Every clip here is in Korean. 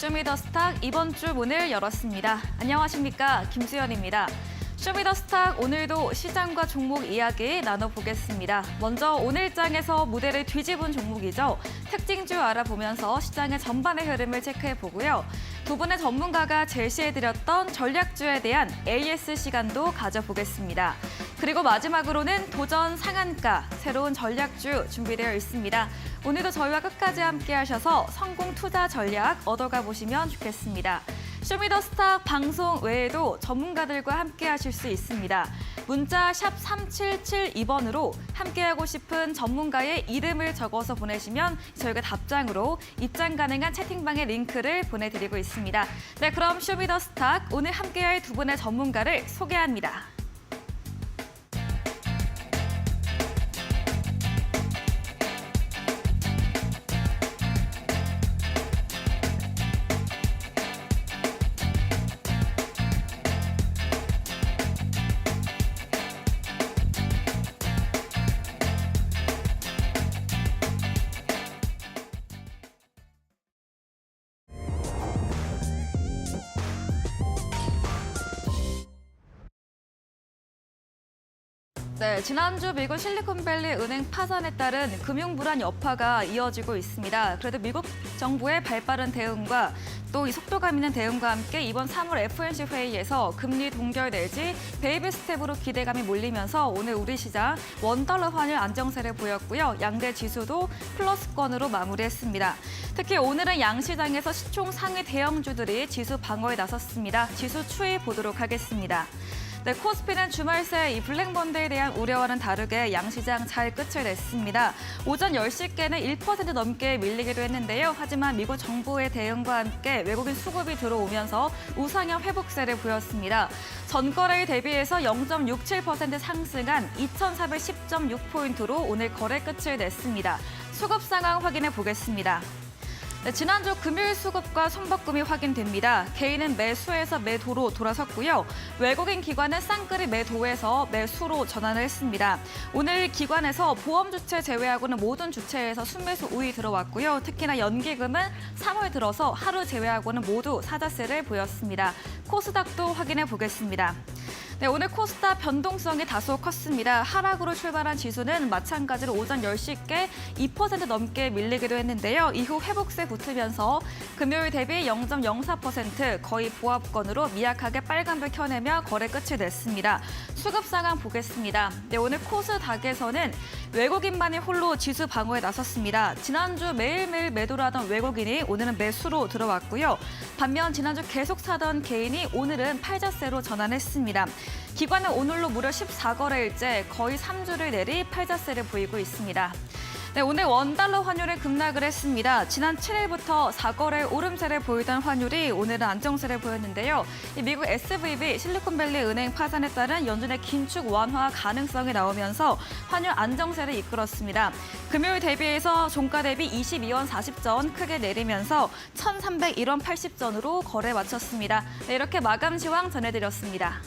쇼미더스탁 이번 주 문을 열었습니다. 안녕하십니까, 김수연입니다. 쇼미더스탁 오늘도 시장과 종목 이야기 나눠보겠습니다. 먼저 오늘장에서 무대를 뒤집은 종목이죠. 특징주 알아보면서 시장의 전반의 흐름을 체크해보고요. 두 분의 전문가가 제시해드렸던 전략주에 대한 AS 시간도 가져보겠습니다. 그리고 마지막으로는 도전 상한가, 새로운 전략주 준비되어 있습니다. 오늘도 저희와 끝까지 함께 하셔서 성공 투자 전략 얻어가 보시면 좋겠습니다. 쇼미더스탁 방송 외에도 전문가들과 함께 하실 수 있습니다. 문자 샵 3772번으로 함께하고 싶은 전문가의 이름을 적어서 보내시면 저희가 답장으로 입장 가능한 채팅방의 링크를 보내드리고 있습니다. 네, 그럼 쇼미더스탁 오늘 함께할 두 분의 전문가를 소개합니다. 네, 지난주 미국 실리콘밸리 은행 파산에 따른 금융 불안 여파가 이어지고 있습니다. 그래도 미국 정부의 발빠른 대응과 또 이 속도감 있는 대응과 함께 이번 3월 FOMC 회의에서 금리 동결 내지 베이비 스텝으로 기대감이 몰리면서 오늘 우리 시장 원달러 환율 안정세를 보였고요. 양대 지수도 플러스권으로 마무리했습니다. 특히 오늘은 양시장에서 시총 상위 대형주들이 지수 방어에 나섰습니다. 지수 추이 보도록 하겠습니다. 네, 코스피는 주말 새 이 블랙먼데이에 대한 우려와는 다르게 양시장 잘 끝을 냈습니다. 오전 10시께는 1% 넘게 밀리기도 했는데요. 하지만 미국 정부의 대응과 함께 외국인 수급이 들어오면서 우상향 회복세를 보였습니다. 전거래일 대비해서 0.67% 상승한 2,410.6포인트로 오늘 거래 끝을 냈습니다. 수급 상황 확인해 보겠습니다. 네, 지난주 금요일 수급과 손바꿈이 확인됩니다. 개인은 매수에서 매도로 돌아섰고요. 외국인 기관은 쌍끌이 매도에서 매수로 전환을 했습니다. 오늘 기관에서 보험 주체 제외하고는 모든 주체에서 순매수 우위 들어왔고요. 특히나 연기금은 3월 들어서 하루 제외하고는 모두 사자세를 보였습니다. 코스닥도 확인해 보겠습니다. 네, 오늘 코스닥 변동성이 다소 컸습니다. 하락으로 출발한 지수는 마찬가지로 오전 10시께 2% 넘게 밀리기도 했는데요. 이후 회복세 붙으면서 금요일 대비 0.04% 거의 보합권으로 미약하게 빨간불 켜내며 거래 끝을 냈습니다. 수급 상황 보겠습니다. 네, 오늘 코스닥에서는 외국인만이 홀로 지수 방어에 나섰습니다. 지난주 매일매일 매도를 하던 외국인이 오늘은 매수로 들어왔고요. 반면 지난주 계속 사던 개인이 오늘은 팔자세로 전환했습니다. 기관은 오늘로 무려 14거래일째 거의 3주를 내리 팔자세를 보이고 있습니다. 네, 오늘 원달러 환율이 급락을 했습니다. 지난 7일부터 4거래일 오름세를 보이던 환율이 오늘은 안정세를 보였는데요. 미국 SVB 실리콘밸리 은행 파산에 따른 연준의 긴축 완화 가능성이 나오면서 환율 안정세를 이끌었습니다. 금요일 대비해서 종가 대비 22원 40전 크게 내리면서 1,301원 80전으로 거래 마쳤습니다. 네, 이렇게 마감 시황 전해드렸습니다.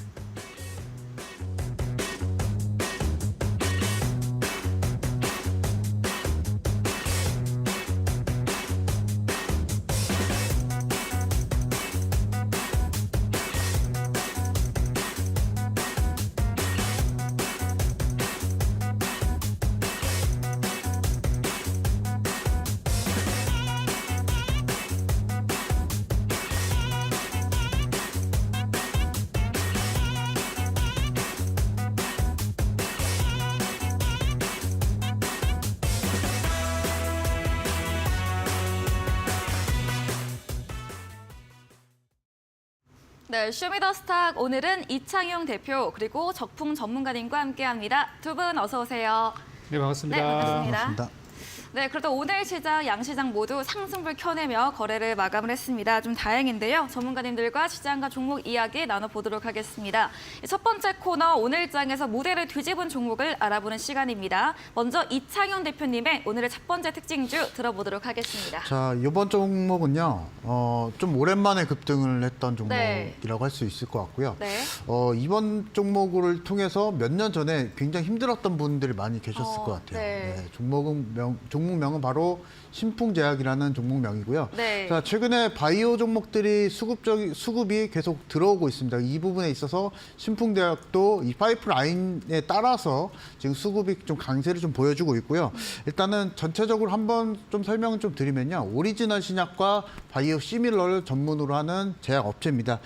네, 쇼미더스탁 오늘은 이창용 대표 그리고 적풍 전문가님과 함께합니다. 두 분 어서 오세요. 네, 반갑습니다. 네, 반갑습니다. 반갑습니다. 네, 그래도 오늘 시장, 양시장 모두 상승불 켜내며 거래를 마감을 했습니다. 좀 다행인데요. 전문가님들과 시장과 종목 이야기 나눠보도록 하겠습니다. 첫 번째 코너 오늘장에서 무대를 뒤집은 종목을 알아보는 시간입니다. 먼저 이창용 대표님의 오늘의 첫 번째 특징주 들어보도록 하겠습니다. 자, 이번 종목은요, 좀 오랜만에 급등을 했던 종목이라고 네. 할 수 있을 것 같고요. 네. 이번 종목을 통해서 몇 년 전에 굉장히 힘들었던 분들이 많이 계셨을 것 같아요. 네. 종목은 종목명은 바로 신풍제약이라는 종목명이고요. 네. 자, 최근에 바이오 종목들이 수급이 계속 들어오고 있습니다. 이 부분에 있어서 신풍제약도 이 파이프라인에 따라서 지금 수급이 좀 강세를 좀 보여주고 있고요. 일단은 전체적으로 한번 좀 설명을 좀 드리면요. 오리지널 신약과 바이오 시밀러를 전문으로 하는 제약 업체입니다.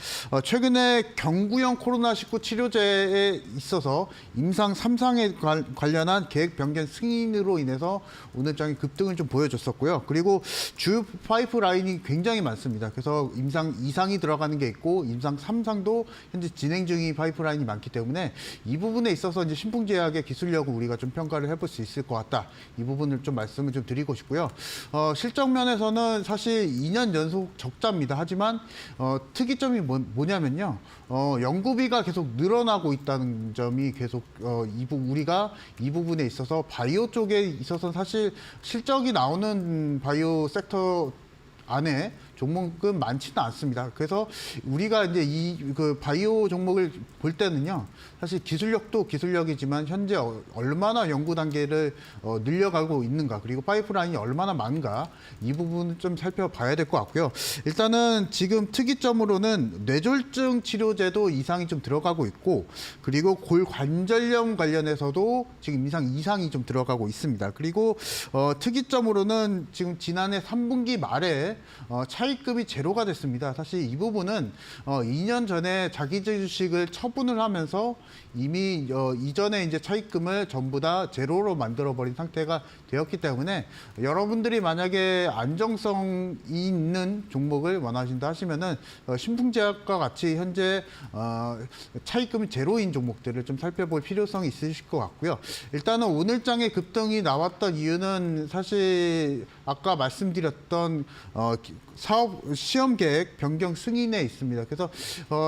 최근에 경구형 코로나19 치료제에 있어서 임상 3상에 관련한 계획 변경 승인으로 인해서 오늘장에 급등을 좀 보여줬었고요. 그리고 주요 파이프라인이 굉장히 많습니다. 그래서 임상 2상이 들어가는 게 있고 임상 3상도 현재 진행 중인 파이프라인이 많기 때문에 이 부분에 있어서 이제 신풍제약의 기술력을 우리가 좀 평가를 해볼 수 있을 것 같다. 이 부분을 좀 말씀을 좀 드리고 싶고요. 실적 면에서는 사실 2년 연속 적자입니다. 하지만 특이점이 뭐냐면요. 연구비가 계속 늘어나고 있다는 점이 계속 우리가 이 부분에 있어서 바이오 쪽에 있어서 사실 실적이 나오는 바이오 섹터 안에 종목은 많지는 않습니다. 그래서 우리가 이제 그 바이오 종목을 볼 때는요, 사실 기술력도 기술력이지만 현재 얼마나 연구 단계를 늘려가고 있는가, 그리고 파이프라인이 얼마나 많은가 이 부분을 좀 살펴봐야 될 것 같고요. 일단은 지금 특이점으로는 뇌졸중 치료제도 이상이 좀 들어가고 있고, 그리고 골관절염 관련해서도 지금 이상이 좀 들어가고 있습니다. 그리고 특이점으로는 지금 지난해 3분기 말에 차익금이 제로가 됐습니다. 사실 이 부분은 2년 전에 자기 주식을 처분을 하면서 이미 이전에 이제 차익금을 전부 다 제로로 만들어버린 상태가 되었기 때문에 여러분들이 만약에 안정성이 있는 종목을 원하신다 하시면은 신풍제약과 같이 현재 차익금이 제로인 종목들을 좀 살펴볼 필요성이 있으실 것 같고요. 일단은 오늘장에 급등이 나왔던 이유는 사실 아까 말씀드렸던 사업 시험 계획 변경 승인에 있습니다. 그래서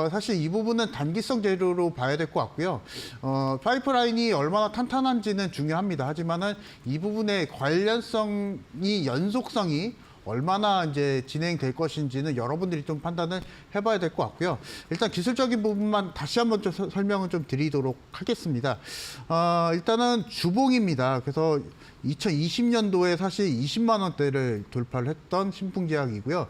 사실 이 부분은 단기성 재료로 봐야 될 것 같고요. 파이프라인이 얼마나 탄탄한지는 중요합니다. 하지만은 이 부분의 관련성이 연속성이 얼마나 이제 진행될 것인지는 여러분들이 좀 판단을 해봐야 될 것 같고요. 일단 기술적인 부분만 다시 한번 좀 설명을 좀 드리도록 하겠습니다. 일단은 주봉입니다. 그래서 2020년도에 사실 20만 원대를 돌파를 했던 신풍제약이고요.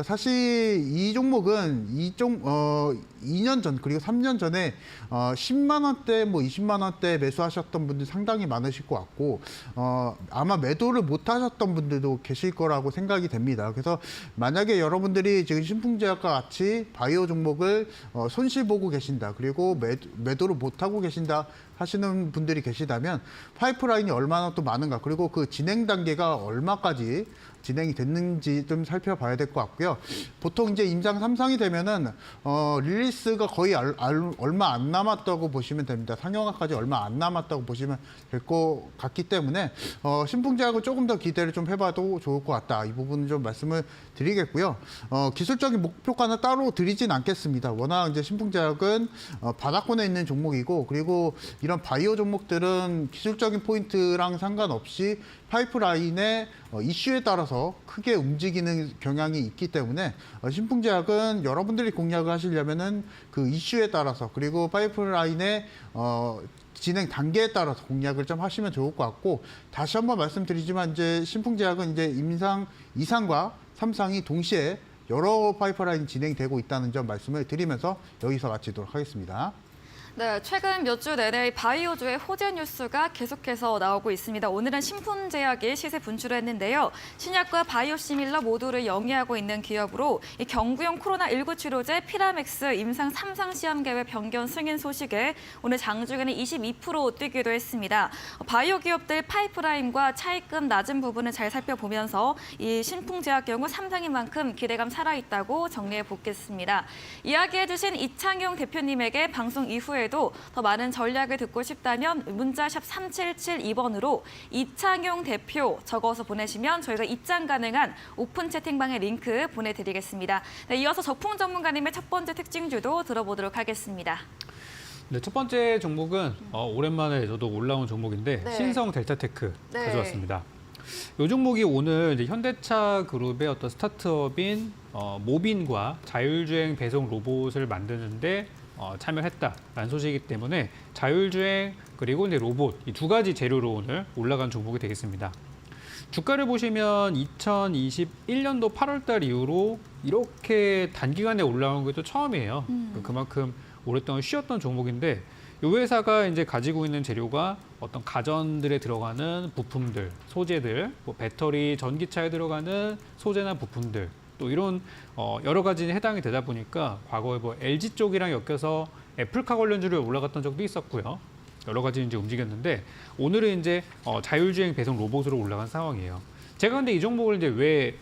사실 이 종목은 2년 전 그리고 3년 전에 10만 원대, 20만 원대 매수하셨던 분들 상당히 많으실 것 같고 아마 매도를 못 하셨던 분들도 계실 거라고 생각이 됩니다. 그래서 만약에 여러분들이 지금 신풍제약과 같이 바이오 종목을 손실 보고 계신다, 그리고 매도를 못 하고 계신다 하시는 분들이 계시다면 파이프라인이 얼마나 또 많은가, 그리고 그 진행 단계가 얼마까지 진행이 됐는지 좀 살펴봐야 될 것 같고요. 보통 이제 임상 3상이 되면은 릴리스가 거의 얼마 안 남았다고 보시면 됩니다. 상용화까지 얼마 안 남았다고 보시면 될 것 같기 때문에 신풍제약을 조금 더 기대를 좀 해봐도 좋을 것 같다. 이 부분은 좀 말씀을 드리겠고요. 기술적인 목표가는 따로 드리진 않겠습니다. 워낙 이제 신풍제약은 바닥권에 있는 종목이고, 그리고 이런 바이오 종목들은 기술적인 포인트랑 상관없이 파이프라인의 이슈에 따라서 크게 움직이는 경향이 있기 때문에 신풍제약은 여러분들이 공략을 하시려면은 그 이슈에 따라서, 그리고 파이프라인의 진행 단계에 따라서 공략을 좀 하시면 좋을 것 같고, 다시 한번 말씀드리지만 이제 신풍제약은 이제 임상 2상과 3상이 동시에 여러 파이프라인이 진행되고 있다는 점 말씀을 드리면서 여기서 마치도록 하겠습니다. 네, 최근 몇 주 내내 바이오주의 호재 뉴스가 계속해서 나오고 있습니다. 오늘은 신풍제약이 시세 분출을 했는데요. 신약과 바이오시밀러 모두를 영위하고 있는 기업으로 이 경구용 코로나19 치료제 피라맥스 임상 3상 시험 계획 변경 승인 소식에 오늘 장중에는 22% 뛰기도 했습니다. 바이오 기업들 파이프라인과 차익금 낮은 부분을 잘 살펴보면서 이 신풍제약 경우 3상인 만큼 기대감 살아있다고 정리해 보겠습니다. 이야기해 주신 이창용 대표님에게 방송 이후에 더 많은 전략을 듣고 싶다면 문자샵 3772번으로 이창용 대표 적어서 보내시면 저희가 입장 가능한 오픈 채팅방의 링크 보내드리겠습니다. 네, 이어서 적풍 전문가님의 첫 번째 특징주도 들어보도록 하겠습니다. 네, 첫 번째 종목은 오랜만에 저도 올라온 종목인데 네. 신성 델타테크 네. 가져왔습니다. 이 종목이 오늘 이제 현대차 그룹의 어떤 스타트업인 모빈과 자율주행 배송 로봇을 만드는데 참여했다라는 소식이기 때문에 자율주행 그리고 이제 로봇 이 두 가지 재료로 오늘 올라간 종목이 되겠습니다. 주가를 보시면 2021년도 8월 달 이후로 이렇게 단기간에 올라온 게 또 처음이에요. 그만큼 오랫동안 쉬었던 종목인데 이 회사가 이제 가지고 있는 재료가 어떤 가전들에 들어가는 부품들, 소재들, 뭐 배터리, 전기차에 들어가는 소재나 부품들, 또 이런 여러 가지에 해당이 되다 보니까 과거에 뭐 LG 쪽이랑 엮여서 애플카 관련주를 올라갔던 적도 있었고요. 여러 가지 이제 움직였는데 오늘은 이제 자율주행 배송 로봇으로 올라간 상황이에요. 제가 근데 이 종목을 이제 왜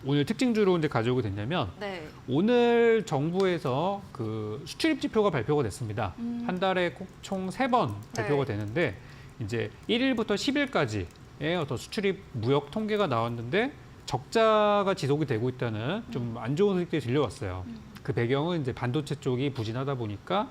오늘 특징주로 이제 가져오게 됐냐면 네. 오늘 정부에서 그 수출입 지표가 발표가 됐습니다. 한 달에 꼭 총 3번 발표가 네. 되는데 이제 1일부터 10일까지의 어떤 수출입 무역 통계가 나왔는데 적자가 지속이 되고 있다는 좀 안 좋은 소식들이 들려왔어요. 그 배경은 이제 반도체 쪽이 부진하다 보니까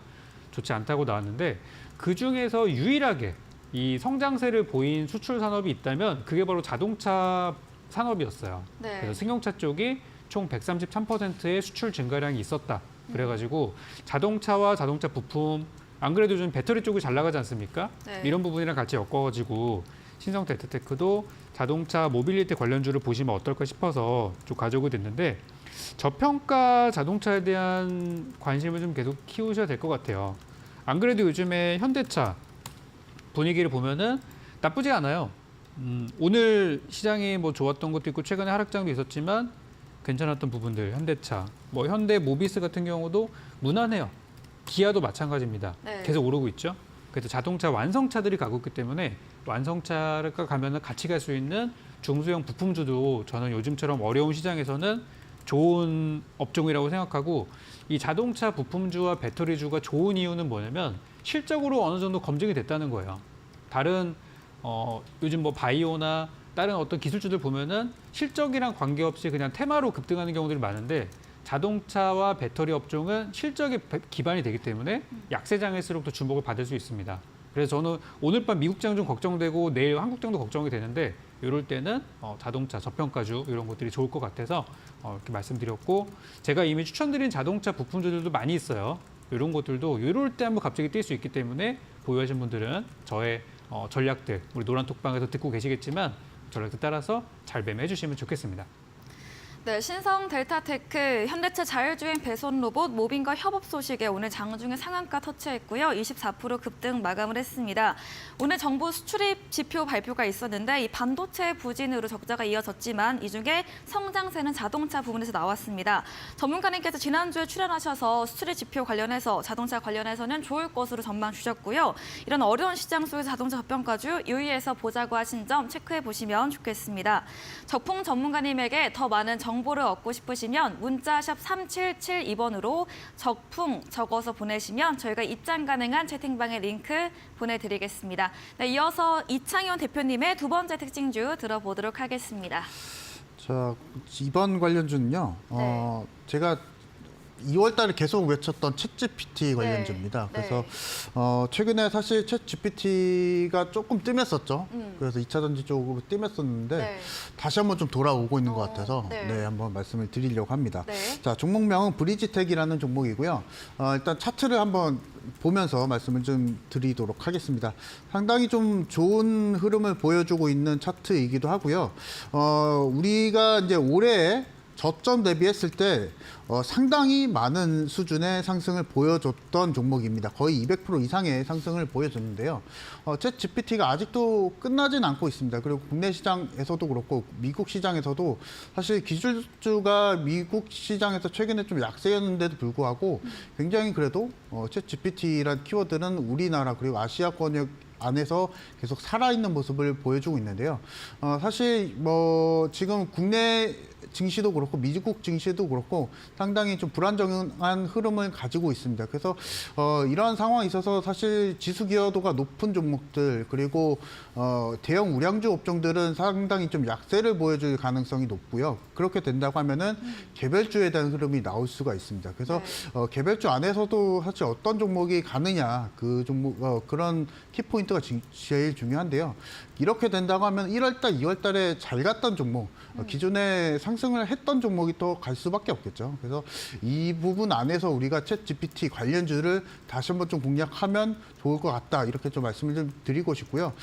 좋지 않다고 나왔는데 그 중에서 유일하게 이 성장세를 보인 수출 산업이 있다면 그게 바로 자동차 산업이었어요. 네. 그래서 승용차 쪽이 총 133%의 수출 증가량이 있었다. 그래가지고 자동차와 자동차 부품, 안 그래도 요즘 배터리 쪽이 잘 나가지 않습니까? 네. 이런 부분이랑 같이 엮어가지고 신성텔트테크도 자동차 모빌리티 관련주를 보시면 어떨까 싶어서 좀 가져오게 됐는데 저평가 자동차에 대한 관심을 좀 계속 키우셔야 될 것 같아요. 안 그래도 요즘에 현대차 분위기를 보면은 나쁘지 않아요. 오늘 시장이 뭐 좋았던 것도 있고 최근에 하락장도 있었지만 괜찮았던 부분들 현대차, 뭐 현대 모비스 같은 경우도 무난해요. 기아도 마찬가지입니다. 네. 계속 오르고 있죠. 그래서 자동차 완성차들이 가고 있기 때문에 완성차가 가면은 같이 갈 수 있는 중소형 부품주도 저는 요즘처럼 어려운 시장에서는 좋은 업종이라고 생각하고 이 자동차 부품주와 배터리주가 좋은 이유는 뭐냐면 실적으로 어느 정도 검증이 됐다는 거예요. 다른 요즘 뭐 바이오나 다른 어떤 기술주들 보면은 실적이랑 관계없이 그냥 테마로 급등하는 경우들이 많은데 자동차와 배터리 업종은 실적이 기반이 되기 때문에 약세장일수록 더 주목을 받을 수 있습니다. 그래서 저는 오늘 밤 미국장 좀 걱정되고 내일 한국장도 걱정이 되는데 이럴 때는 자동차 저평가주 이런 것들이 좋을 것 같아서 이렇게 말씀드렸고 제가 이미 추천드린 자동차 부품주들도 많이 있어요. 이런 것들도 이럴 때 한번 갑자기 뛸 수 있기 때문에 보유하신 분들은 저의 전략들 우리 노란톡방에서 듣고 계시겠지만 전략들 따라서 잘 매매해 주시면 좋겠습니다. 네, 신성 델타테크 현대차 자율주행 배송 로봇 모빈과 협업 소식에 오늘 장중에 상한가 터치했고요. 24% 급등 마감을 했습니다. 오늘 정부 수출입 지표 발표가 있었는데 이 반도체 부진으로 적자가 이어졌지만 이 중에 성장세는 자동차 부분에서 나왔습니다. 전문가님께서 지난주에 출연하셔서 수출입 지표 관련해서 자동차 관련해서는 좋을 것으로 전망 주셨고요. 이런 어려운 시장 속에서 자동차 저평가주 유의해서 보자고 하신 점 체크해 보시면 좋겠습니다. 적풍 전문가님에게 더 많은 정보를 얻고 싶으시면 문자샵 3772번으로 적풍 적어서 보내시면 저희가 입장 가능한 채팅방의 링크 보내드리겠습니다. 네, 이어서 이창현 대표님의 두 번째 특징주 들어보도록 하겠습니다. 자, 이번 관련주는요. 제가 2월 달에 계속 외쳤던 챗GPT 관련주입니다. 네. 그래서 최근에 사실 챗GPT가 조금 뜸했었죠. 그래서 2차 전지 쪽으로 뜸했었는데 네. 다시 한번 좀 돌아오고 있는 것 같아서 네. 한번 말씀을 드리려고 합니다. 네. 자, 종목명은 브리지텍이라는 종목이고요. 일단 차트를 한번 보면서 말씀을 좀 드리도록 하겠습니다. 상당히 좀 좋은 흐름을 보여주고 있는 차트이기도 하고요. 우리가 이제 올해 저점 대비했을 때 상당히 많은 수준의 상승을 보여줬던 종목입니다. 거의 200% 이상의 상승을 보여줬는데요. 챗 GPT가 아직도 끝나진 않고 있습니다. 그리고 국내 시장에서도 그렇고 미국 시장에서도 사실 기술주가 미국 시장에서 최근에 좀 약세였는데도 불구하고 굉장히 그래도 챗 GPT란 키워드는 우리나라 그리고 아시아권역 안에서 계속 살아있는 모습을 보여주고 있는데요. 사실 뭐 지금 국내 증시도 그렇고 미국 증시도 그렇고 상당히 좀 불안정한 흐름을 가지고 있습니다. 그래서 이러한 상황에 있어서 사실 지수 기여도가 높은 종목들 그리고 대형 우량주 업종들은 상당히 좀 약세를 보여줄 가능성이 높고요. 그렇게 된다고 하면은 개별주에 대한 흐름이 나올 수가 있습니다. 그래서 개별주 안에서도 사실 어떤 종목이 가느냐 그 종목 그런 키포인트 포인트가 제일 중요한데요. 이렇게 된다고 하면 1월 달, 2월 달에 잘 갔던 종목, 기존에 상승을 했던 종목이 또 갈 수밖에 없겠죠. 그래서 이 부분 안에서 우리가 챗 GPT 관련주를 다시 한번 좀 공략하면 좋을 것 같다. 이렇게 좀 말씀을 좀 드리고 싶고요.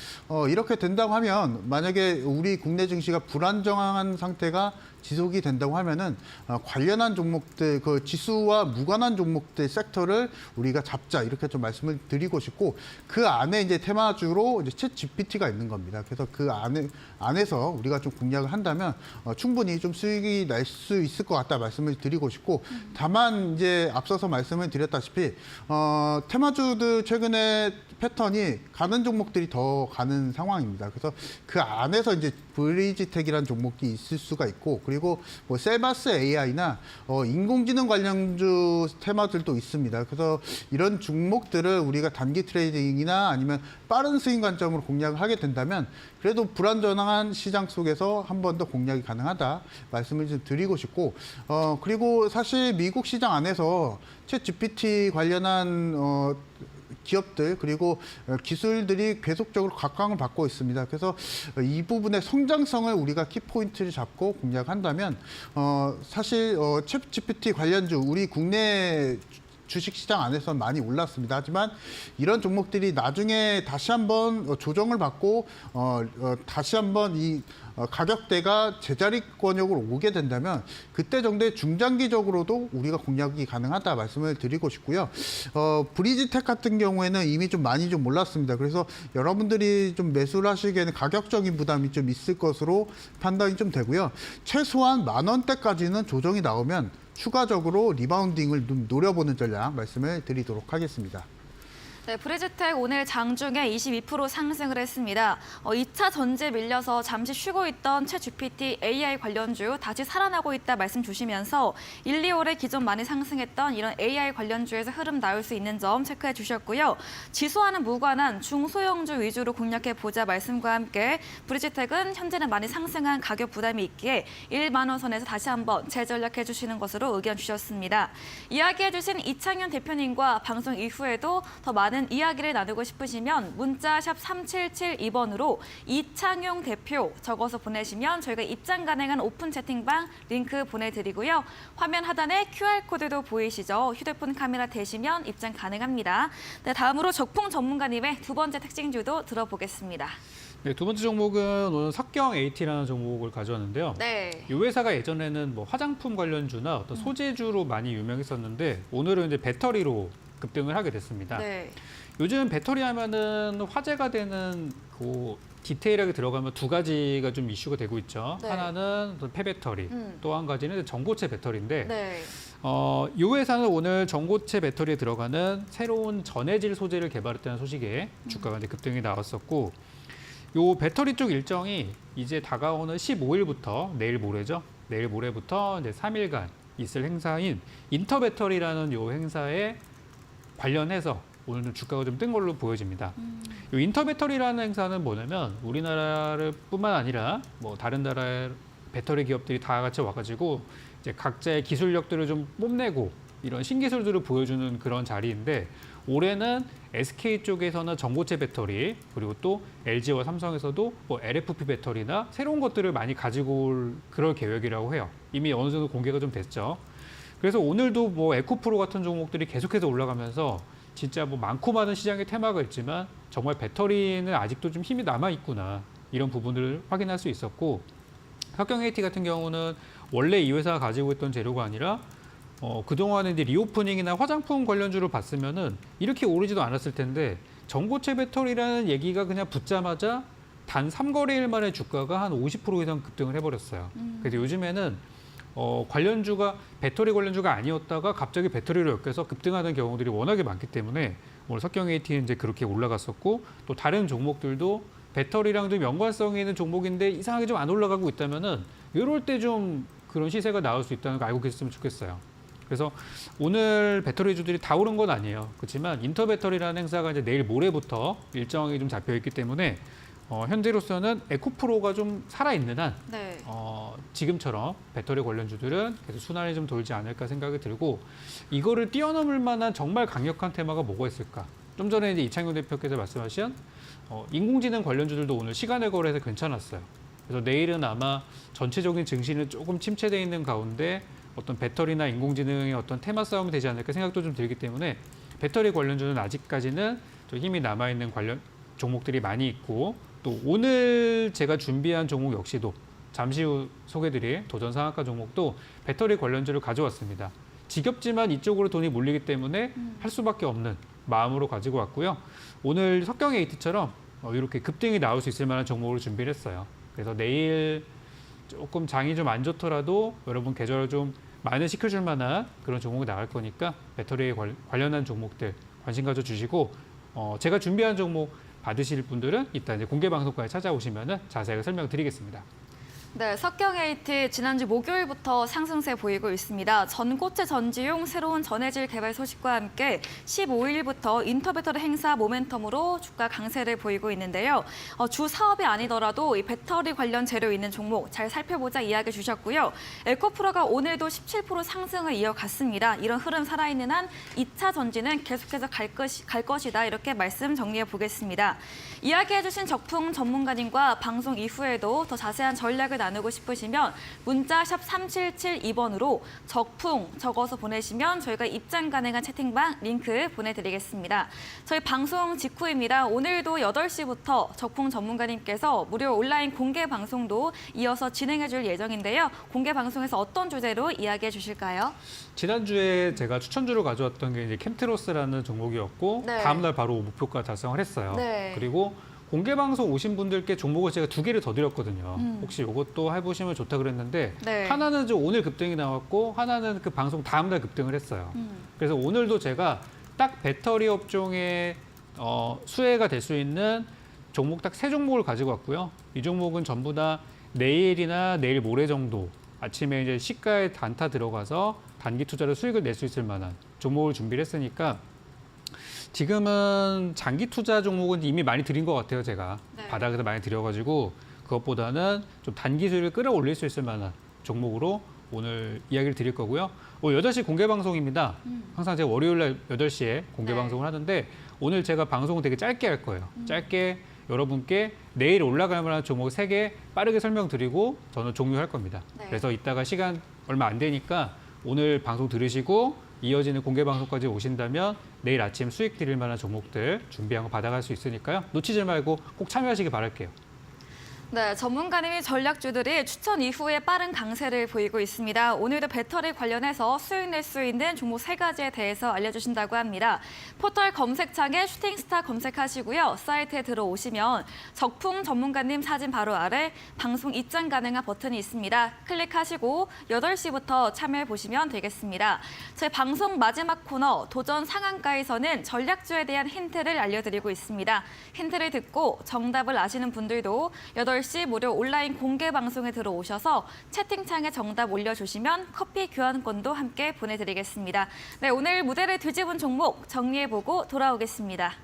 이렇게 된다고 하면 만약에 우리 국내 증시가 불안정한 상태가 지속이 된다고 하면은 관련한 종목들, 그 지수와 무관한 종목들 섹터를 우리가 잡자 이렇게 좀 말씀을 드리고 싶고 그 안에 이제 테마주로 이제 챗 GPT가 있는 겁니다. 그래서 그 안에서 우리가 좀 공략을 한다면 충분히 좀 수익이 날 수 있을 것 같다 말씀을 드리고 싶고 다만 이제 앞서서 말씀을 드렸다시피 테마주들 최근에 패턴이 가는 종목들이 더 가는 상황입니다. 그래서 그 안에서 이제 브리지텍이라는 종목이 있을 수가 있고 그리고 뭐 셀바스 AI나 인공지능 관련주 테마들도 있습니다. 그래서 이런 종목들을 우리가 단기 트레이딩이나 아니면 빠른 스윙 관점으로 공략을 하게 된다면 그래도 불안정한 시장 속에서 한 번 더 공략이 가능하다 말씀을 좀 드리고 싶고 그리고 사실 미국 시장 안에서 챗 GPT 관련한 기업들 그리고 기술들이 계속적으로 각광을 받고 있습니다. 그래서 이 부분의 성장성을 우리가 키포인트를 잡고 공략한다면 사실 챗 GPT 관련주 우리 국내 주식시장 안에서 많이 올랐습니다. 하지만 이런 종목들이 나중에 다시 한번 조정을 받고 다시 한번 이 가격대가 제자리권역으로 오게 된다면 그때 정도의 중장기적으로도 우리가 공략이 가능하다 말씀을 드리고 싶고요. 브리지텍 같은 경우에는 이미 좀 많이 좀 올랐습니다. 그래서 여러분들이 좀 매수를 하시기에는 가격적인 부담이 좀 있을 것으로 판단이 좀 되고요. 최소한 10,000원대까지는 조정이 나오면 추가적으로 리바운딩을 좀 노려보는 전략 말씀을 드리도록 하겠습니다. 네, 브리지텍 오늘 장중에 22% 상승을 했습니다. 2차 전지에 밀려서 잠시 쉬고 있던 챗 GPT AI 관련주 다시 살아나고 있다 말씀 주시면서 1, 2월에 기존 많이 상승했던 이런 AI 관련주에서 흐름 나올 수 있는 점 체크해 주셨고요. 지수와는 무관한 중소형주 위주로 공략해 보자 말씀과 함께 브리지텍은 현재는 많이 상승한 가격 부담이 있기에 1만 원 선에서 다시 한번 재전략해 주시는 것으로 의견 주셨습니다. 이야기해 주신 이창현 대표님과 방송 이후에도 더 많은 이야기를 나누고 싶으시면 문자 샵 3772번으로 이창용 대표 적어서 보내시면 저희가 입장 가능한 오픈 채팅방 링크 보내드리고요. 화면 하단에 QR코드도 보이시죠? 휴대폰 카메라 대시면 입장 가능합니다. 네, 다음으로 적풍 전문가님의 두 번째 특징주도 들어보겠습니다. 네, 두 번째 종목은 오늘 석경 AT라는 종목을 가져왔는데요. 네. 이 회사가 예전에는 뭐 화장품 관련주나 어떤 소재주로 많이 유명했었는데 오늘은 이제 배터리로 급등을 하게 됐습니다. 네. 요즘 배터리 하면은 화제가 되는 그 디테일하게 들어가면 두 가지가 좀 이슈가 되고 있죠. 네. 하나는 폐배터리, 또 한 가지는 전고체 배터리인데 네. 이 회사는 오늘 전고체 배터리에 들어가는 새로운 전해질 소재를 개발했다는 소식에 주가가 이제 급등이 나왔었고 요 배터리 쪽 일정이 이제 다가오는 15일부터 내일 모레죠. 내일 모레부터 이제 3일간 있을 행사인 인터배터리라는 요 행사에 관련해서 오늘 주가가 좀 뜬 걸로 보여집니다. 이 인터배터리라는 행사는 뭐냐면 우리나라를 뿐만 아니라 뭐 다른 나라의 배터리 기업들이 다 같이 와가지고 이제 각자의 기술력들을 좀 뽐내고 이런 신기술들을 보여주는 그런 자리인데 올해는 SK 쪽에서는 전고체 배터리 그리고 또 LG와 삼성에서도 뭐 LFP 배터리나 새로운 것들을 많이 가지고 올 그럴 계획이라고 해요. 이미 어느 정도 공개가 좀 됐죠. 그래서 오늘도 뭐 에코프로 같은 종목들이 계속해서 올라가면서 진짜 뭐 많고 많은 시장의 테마가 있지만 정말 배터리는 아직도 좀 힘이 남아 있구나 이런 부분을 확인할 수 있었고 석경 AT 같은 경우는 원래 이 회사가 가지고 있던 재료가 아니라 그동안에 이제 리오프닝이나 화장품 관련주를 봤으면은 이렇게 오르지도 않았을 텐데 전고체 배터리라는 얘기가 그냥 붙자마자 단 3거래일 만에 주가가 한 50% 이상 급등을 해버렸어요. 그래서 요즘에는 관련주가 배터리 관련주가 아니었다가 갑자기 배터리로 엮여서 급등하는 경우들이 워낙에 많기 때문에 오늘 석경 AT는 이제 그렇게 올라갔었고 또 다른 종목들도 배터리랑 좀 연관성이 있는 종목인데 이상하게 좀 안 올라가고 있다면은 이럴 때 좀 그런 시세가 나올 수 있다는 거 알고 계셨으면 좋겠어요. 그래서 오늘 배터리주들이 다 오른 건 아니에요. 그렇지만 인터배터리라는 행사가 이제 내일 모레부터 일정이 좀 잡혀 있기 때문에 현재로서는 에코프로가 좀 살아있는 한 네. 지금처럼 배터리 관련주들은 계속 순환이 좀 돌지 않을까 생각이 들고 이거를 뛰어넘을 만한 정말 강력한 테마가 뭐가 있을까? 좀 전에 이제 이창용 대표께서 말씀하신 인공지능 관련주들도 오늘 시간을 거래해서 괜찮았어요. 그래서 내일은 아마 전체적인 증시는 조금 침체되어 있는 가운데 어떤 배터리나 인공지능의 어떤 테마 싸움이 되지 않을까 생각도 좀 들기 때문에 배터리 관련주는 아직까지는 좀 힘이 남아있는 관련 종목들이 많이 있고, 또 오늘 제가 준비한 종목 역시도 잠시 후 소개드릴 도전 상한가 종목도 배터리 관련주를 가져왔습니다. 지겹지만 이쪽으로 돈이 몰리기 때문에 할 수밖에 없는 마음으로 가지고 왔고요. 오늘 석경 에이트처럼 이렇게 급등이 나올 수 있을 만한 종목을 준비를 했어요. 그래서 내일 조금 장이 좀 안 좋더라도 여러분 계좌를 좀 만회시켜줄 만한 그런 종목이 나갈 거니까 배터리에 관련한 종목들 관심 가져주시고, 제가 준비한 종목 받으실 분들은 이따 이제 공개 방송까지 찾아오시면 자세하게 설명드리겠습니다. 네, 석경에이트 지난주 목요일부터 상승세 보이고 있습니다. 전고체 전지용 새로운 전해질 개발 소식과 함께 15일부터 인터배터리 행사 모멘텀으로 주가 강세를 보이고 있는데요. 주 사업이 아니더라도 이 배터리 관련 재료 있는 종목 잘 살펴보자 이야기 주셨고요. 에코프로가 오늘도 17% 상승을 이어갔습니다. 이런 흐름 살아있는 한 2차 전지는 계속해서 갈 것이다, 이렇게 말씀 정리해 보겠습니다. 이야기해주신 적풍 전문가님과 방송 이후에도 더 자세한 전략을 나누고 싶으시면 문자 샵 3772번으로 적풍 적어서 보내시면 저희가 입장 가능한 채팅방 링크 보내드리겠습니다. 저희 방송 직후입니다. 오늘도 8시부터 적풍 전문가님께서 무료 온라인 공개 방송도 이어서 진행해 줄 예정인데요. 공개 방송에서 어떤 주제로 이야기해 주실까요? 지난주에 제가 추천주로 가져왔던 게 이제 캠트로스라는 종목이었고, 네. 다음날 바로 목표가 달성을 했어요. 네. 그리고 공개 방송 오신 분들께 종목을 제가 2개를 더 드렸거든요. 혹시 이것도 해보시면 좋다 그랬는데, 네. 하나는 좀 오늘 급등이 나왔고 하나는 그 방송 다음날 급등을 했어요. 그래서 오늘도 제가 딱 배터리 업종의 수혜가 될 수 있는 종목 딱 3종목을 가지고 왔고요. 이 종목은 전부 다 내일이나 내일 모레 정도 아침에 이제 시가에 단타 들어가서 단기 투자로 수익을 낼 수 있을 만한 종목을 준비를 했으니까, 지금은 장기 투자 종목은 이미 많이 드린 것 같아요. 제가 네. 바닥에서 많이 드려가지고 그것보다는 좀 단기 수익을 끌어올릴 수 있을 만한 종목으로 오늘 이야기를 드릴 거고요. 오늘 8시 공개 방송입니다. 항상 제가 월요일 날 8시에 공개 네. 방송을 하는데, 오늘 제가 방송을 되게 짧게 할 거예요. 짧게 여러분께 내일 올라갈 만한 종목 3개 빠르게 설명드리고 저는 종료할 겁니다. 네. 그래서 이따가 시간 얼마 안 되니까 오늘 방송 들으시고 이어지는 공개 방송까지 오신다면 내일 아침 수익 드릴 만한 종목들 준비한 거 받아갈 수 있으니까요. 놓치지 말고 꼭 참여하시기 바랄게요. 네, 전문가님이 전략주들이 추천 이후에 빠른 강세를 보이고 있습니다. 오늘도 배터리 관련해서 수익 낼 수 있는 종목 3가지에 대해서 알려주신다고 합니다. 포털 검색창에 슈팅스타 검색하시고요. 사이트에 들어오시면 적풍 전문가님 사진 바로 아래 방송 입장 가능한 버튼이 있습니다. 클릭하시고 8시부터 참여해보시면 되겠습니다. 저희 방송 마지막 코너 도전 상한가에서는 전략주에 대한 힌트를 알려드리고 있습니다. 힌트를 듣고 정답을 아시는 분들도 8시 무료 온라인 공개 방송에 들어오셔서 채팅창에 정답 올려주시면 커피 교환권도 함께 보내드리겠습니다. 네, 오늘 무대를 뒤집은 종목 정리해보고 돌아오겠습니다.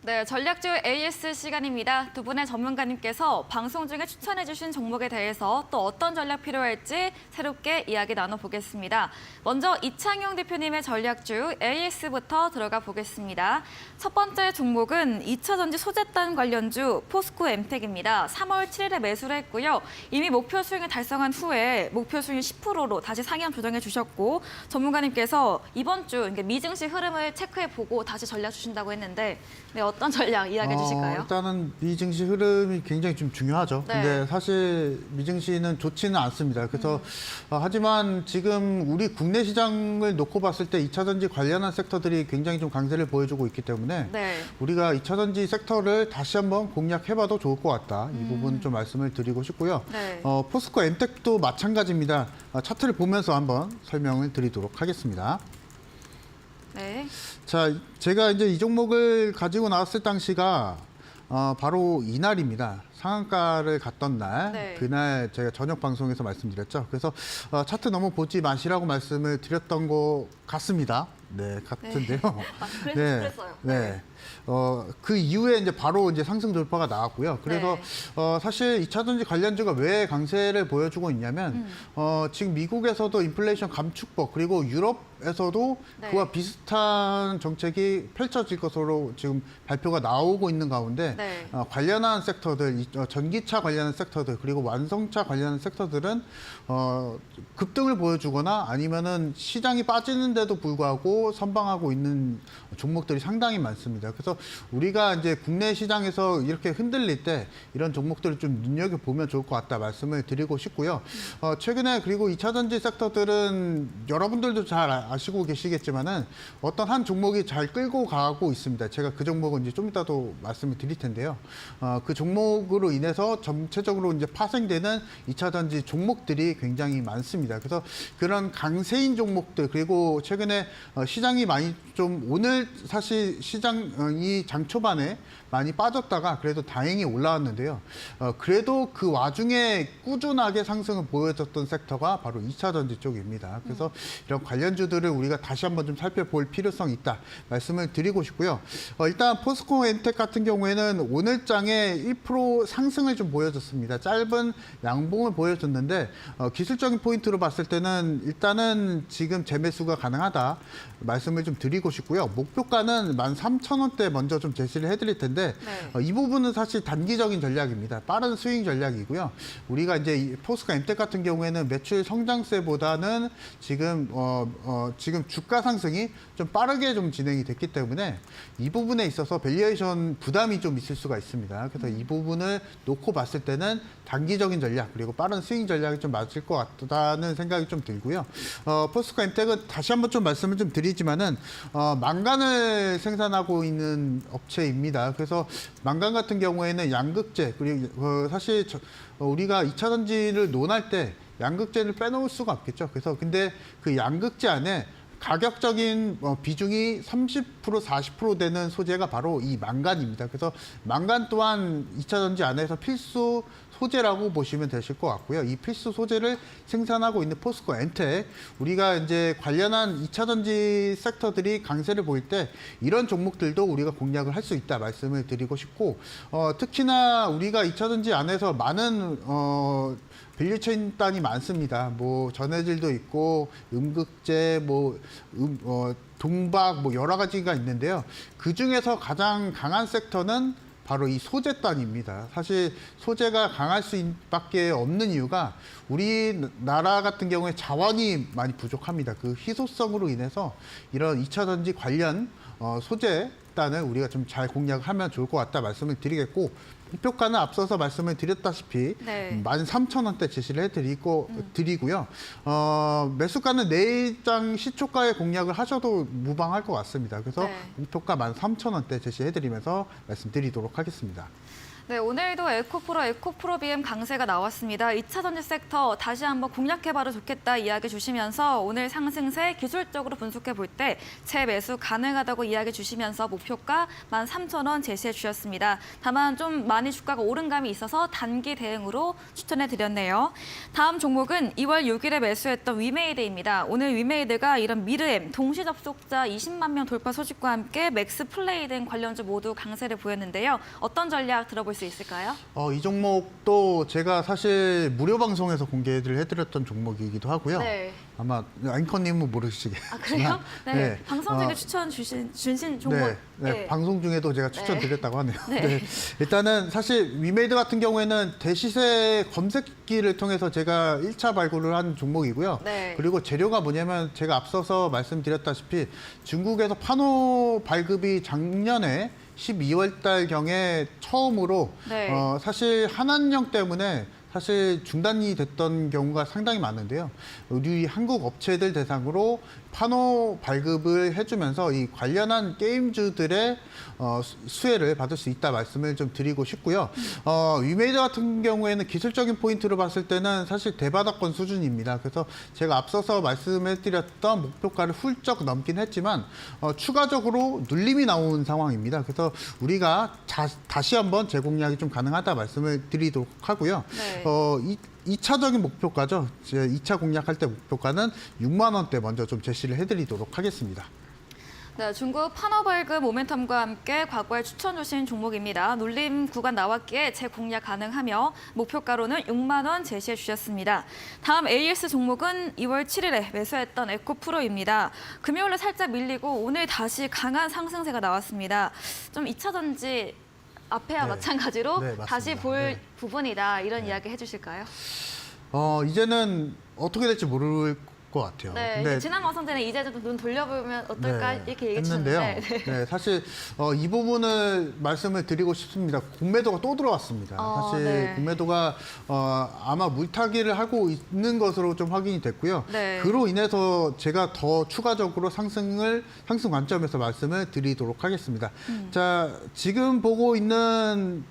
네, 전략주 AS 시간입니다. 두 분의 전문가님께서 방송 중에 추천해주신 종목에 대해서 또 어떤 전략 필요할지 새롭게 이야기 나눠보겠습니다. 먼저 이창용 대표님의 전략주 AS부터 들어가 보겠습니다. 첫 번째 종목은 2차 전지 소재단 관련주 포스코 엠텍입니다. 3월 7일에 매수를 했고요. 이미 목표 수익을 달성한 후에 목표 수익 10%로 다시 상향 조정해 주셨고 전문가님께서 이번 주 미증시 흐름을 체크해보고 다시 전략 주신다고 했는데 네, 어떤 전략 이야기해 주실까요? 일단은 미증시 흐름이 굉장히 좀 중요하죠. 네. 근데 사실 미증시는 좋지는 않습니다. 그래서 하지만 지금 우리 국내 시장을 놓고 봤을 때 2차 전지 관련한 섹터들이 굉장히 좀 강세를 보여주고 있기 때문에 네. 우리가 2차 전지 섹터를 다시 한번 공략해봐도 좋을 것 같다. 이 부분 좀 말씀을 드리고 싶고요. 네. 포스코 엠텍도 마찬가지입니다. 차트를 보면서 한번 설명을 드리도록 하겠습니다. 네. 자, 제가 이제 이 종목을 가지고 나왔을 당시가 바로 이날입니다. 상한가를 갔던 날, 네. 그날 제가 저녁 방송에서 말씀드렸죠. 그래서 차트 너무 보지 마시라고 말씀을 드렸던 것 같습니다. 네, 같은데요. 그랬어요. 네. 그 이후에 이제 바로 이제 상승 돌파가 나왔고요. 그래서 사실 2차 전지 관련주가 왜 강세를 보여주고 있냐면 지금 미국에서도 인플레이션 감축법 그리고 유럽에서도 네. 그와 비슷한 정책이 펼쳐질 것으로 지금 발표가 나오고 있는 가운데 네. 관련한 섹터들, 전기차 관련한 섹터들 그리고 완성차 관련한 섹터들은 급등을 보여주거나 아니면은 시장이 빠지는데도 불구하고 선방하고 있는 종목들이 상당히 많습니다. 그래서 우리가 이제 국내 시장에서 이렇게 흔들릴 때 이런 종목들을 좀 눈여겨보면 좋을 것 같다 말씀을 드리고 싶고요. 최근에 그리고 2차 전지 섹터들은 여러분들도 잘 아시고 계시겠지만은 어떤 한 종목이 잘 끌고 가고 있습니다. 제가 그 종목은 이제 좀 이따도 말씀을 드릴 텐데요. 그 종목으로 인해서 전체적으로 이제 파생되는 2차 전지 종목들이 굉장히 많습니다. 그래서 그런 강세인 종목들 그리고 최근에 시장이 많이 좀 오늘 사실 시장이 장 초반에 많이 빠졌다가 그래도 다행히 올라왔는데요. 그래도 그 와중에 꾸준하게 상승을 보여줬던 섹터가 바로 2차 전지 쪽입니다. 그래서 이런 관련주들을 우리가 다시 한번 좀 살펴볼 필요성이 있다 말씀을 드리고 싶고요. 일단 포스코 엠텍 같은 경우에는 오늘 장에 1% 상승을 좀 보여줬습니다. 짧은 양봉을 보여줬는데 기술적인 포인트로 봤을 때는 일단은 지금 재매수가 가능하다 말씀을 좀 드리고 싶고요. 목표가는 13,000원대 먼저 좀 제시를 해드릴 텐데 이 부분은 사실 단기적인 전략입니다. 빠른 스윙 전략이고요. 우리가 이제 이 포스코 엠텍 같은 경우에는 매출 성장세보다는 지금 지금 주가 상승이 좀 빠르게 좀 진행이 됐기 때문에 이 부분에 있어서 밸류에이션 부담이 좀 있을 수가 있습니다. 그래서 이 부분을 놓고 봤을 때는 단기적인 전략 그리고 빠른 스윙 전략이 좀 맞을 것 같다는 생각이 좀 들고요. 포스코 엠텍은 다시 한번 좀 말씀을 좀 드리지만은 망간을 생산하고 있는 업체입니다. 그래서 망간 같은 경우에는 양극재 그리고 사실 우리가 2차 전지를 논할 때 양극재를 빼놓을 수가 없겠죠. 그래서 근데 그 양극재 안에 가격적인 비중이 30% 40% 되는 소재가 바로 이 망간입니다. 그래서 망간 또한 2차 전지 안에서 필수 소재라고 보시면 되실 것 같고요. 이 필수 소재를 생산하고 있는 포스코 엠텍 우리가 이제 관련한 2차 전지 섹터들이 강세를 보일 때 이런 종목들도 우리가 공략을 할 수 있다 말씀을 드리고 싶고 특히나 우리가 2차 전지 안에서 많은 밸류체인 단이 많습니다. 뭐 전해질도 있고 음극재, 동박 뭐 여러 가지가 있는데요. 그 중에서 가장 강한 섹터는 바로 이 소재단입니다. 사실 소재가 강할 수밖에 없는 이유가 우리나라 같은 경우에 자원이 많이 부족합니다. 그 희소성으로 인해서 이런 2차 전지 관련 소재단을 우리가 좀 잘 공략하면 좋을 것 같다 말씀을 드리겠고 목표가는 앞서서 말씀을 드렸다시피 13,000원대 제시를 드리고요. 매수가는 내일장 시초가에 공략을 하셔도 무방할 것 같습니다. 그래서 목표가 13,000원대 제시해드리면서 말씀드리도록 하겠습니다. 네, 오늘도 에코프로 BM 강세가 나왔습니다. 2차 전지 섹터 다시 한번 공략해봐도 좋겠다 이야기 주시면서 오늘 상승세 기술적으로 분석해 볼 때 재매수 가능하다고 이야기 주시면서 목표가 13,000원 제시해 주셨습니다. 다만 좀 많이 주가가 오른 감이 있어서 단기 대응으로 추천해 드렸네요. 다음 종목은 2월 6일에 매수했던 위메이드입니다. 오늘 위메이드가 이런 미르엠, 동시 접속자 20만 명 돌파 소식과 함께 맥스 플레이 등 관련주 모두 강세를 보였는데요. 어떤 전략 들어볼 수 있을까요? 이 종목도 제가 사실 무료 방송에서 공개를 해드렸던 종목이기도 하고요. 네. 아마 앵커님은 모르시겠지만. 아, 그래요? 네. 방송 중에 어, 추천 주신 종목. 네, 방송 중에도 제가 추천드렸다고 하네요. 네. 네. 일단은 사실 위메이드 같은 경우에는 대시세 검색기를 통해서 제가 1차 발굴을 한 종목이고요. 네. 그리고 재료가 뭐냐면 제가 앞서서 말씀드렸다시피 중국에서 판호 발급이 작년에 12월 달경에 처음으로 네. 사실 한한령 때문에 사실 중단이 됐던 경우가 상당히 많은데요. 우리 한국 업체들 대상으로 판호 발급을 해주면서 이 관련한 게임주들의 수혜를 받을 수 있다 말씀을 좀 드리고 싶고요. 위메이드 같은 경우에는 기술적인 포인트로 봤을 때는 사실 대바닥권 수준입니다. 그래서 제가 앞서서 말씀해드렸던 목표가를 훌쩍 넘긴 했지만 추가적으로 눌림이 나온 상황입니다. 그래서 우리가 다시 한번 재공략이 좀 가능하다 말씀을 드리도록 하고요. 네. 2차적인 목표가죠. 제 2차 공략할 때 목표가는 6만 원대 먼저 좀 제시를 해드리도록 하겠습니다. 네, 중국 판호 발급 모멘텀과 함께 과거에 추천 주신 종목입니다. 눌림 구간 나왔기에 재공략 가능하며 목표가로는 6만 원 제시해 주셨습니다. 다음 AS 종목은 2월 7일에 매수했던 에코프로입니다. 금요일에 살짝 밀리고 오늘 다시 강한 상승세가 나왔습니다. 좀 2차 전지 앞에와 네. 마찬가지로 네, 맞습니다. 다시 볼 네. 부분이다 이런 이야기 해주실까요? 이제는 어떻게 될지 모를 것 같아요. 네, 근데 지난 방송 때는 이제 좀 눈 돌려보면 어떨까 네, 이렇게 얘기해 했는데요. 주셨는데 네, 사실 이 부분을 말씀을 드리고 싶습니다. 공매도가 또 들어왔습니다. 사실 네. 공매도가 아마 물타기를 하고 있는 것으로 좀 확인이 됐고요. 네. 그로 인해서 제가 더 추가적으로 상승 관점에서 말씀을 드리도록 하겠습니다. 자, 지금 보고 있는